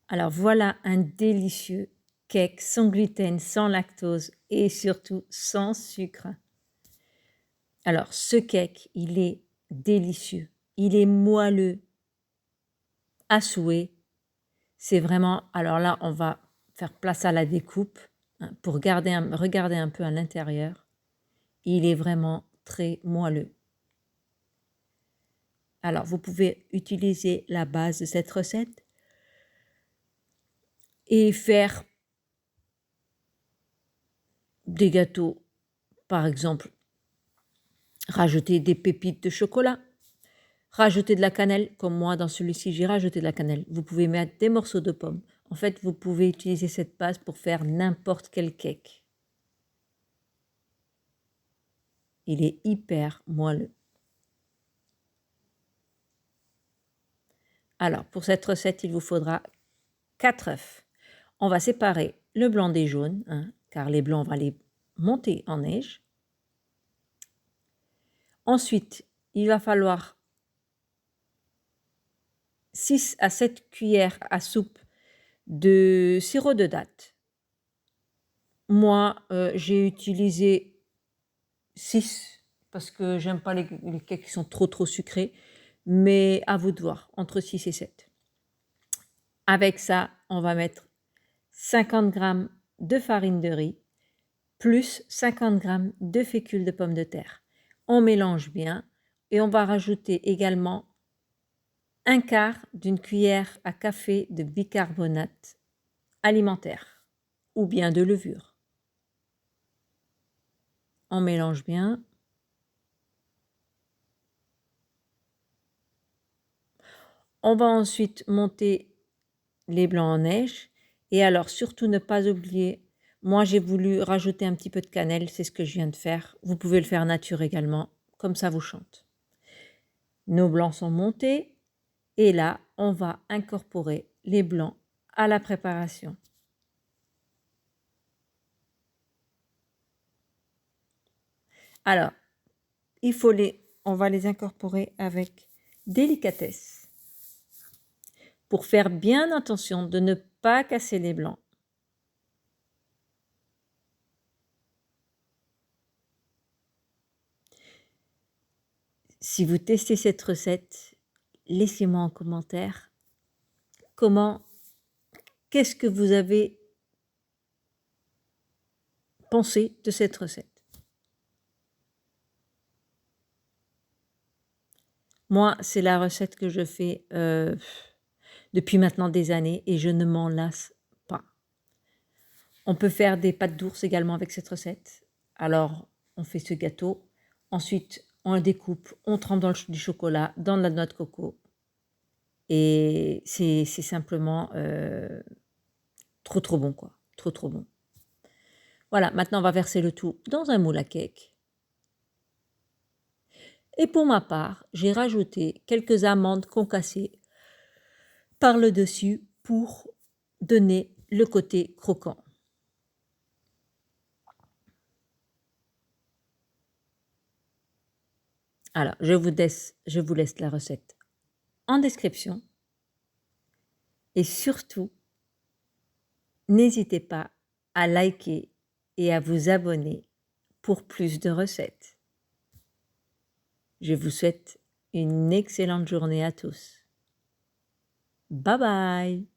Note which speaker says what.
Speaker 1: Alors voilà un délicieux cake sans gluten, sans lactose et surtout sans sucre. Alors ce cake, il est délicieux, il est moelleux à souhait. C'est vraiment, alors là, on va faire place à la découpe pour regarder un peu à l'intérieur. Il est vraiment très moelleux. Alors, vous pouvez utiliser la base de cette recette et faire des gâteaux. Par exemple, rajouter des pépites de chocolat, rajouter de la cannelle, comme moi dans celui-ci, j'ai rajouté de la cannelle. Vous pouvez mettre des morceaux de pommes. En fait, vous pouvez utiliser cette base pour faire n'importe quel cake. Il est hyper moelleux. Alors, pour cette recette, il vous faudra 4 œufs. On va séparer le blanc des jaunes, car les blancs, on va les monter en neige. Ensuite, il va falloir 6 à 7 cuillères à soupe de sirop de date. Moi, j'ai utilisé 6 parce que j'aime pas les cakes qui sont trop sucrés, mais à vous de voir, entre 6 et 7. Avec ça, on va mettre 50 g de farine de riz plus 50 g de fécule de pommes de terre. On mélange bien et on va rajouter également un quart d'une cuillère à café de bicarbonate alimentaire ou bien de levure. On mélange bien. On va ensuite monter les blancs en neige et alors surtout ne pas oublier, moi j'ai voulu rajouter un petit peu de cannelle, c'est ce que je viens de faire. Vous pouvez le faire nature également, comme ça vous chante. Nos blancs sont montés et là on va incorporer les blancs à la préparation. Alors, on va les incorporer avec délicatesse pour faire bien attention de ne pas casser les blancs. Si vous testez cette recette, laissez-moi en commentaire qu'est-ce que vous avez pensé de cette recette. Moi, c'est la recette que je fais depuis maintenant des années et je ne m'en lasse pas. On peut faire des pâtes d'ours également avec cette recette. Alors, on fait ce gâteau. Ensuite, on le découpe, on trempe dans du chocolat, dans de la noix de coco. Et c'est simplement trop bon, quoi. Trop bon. Voilà, maintenant on va verser le tout dans un moule à cake. Et pour ma part, j'ai rajouté quelques amandes concassées par le dessus pour donner le côté croquant. Alors, je vous laisse la recette en description. Et surtout, n'hésitez pas à liker et à vous abonner pour plus de recettes. Je vous souhaite une excellente journée à tous. Bye bye!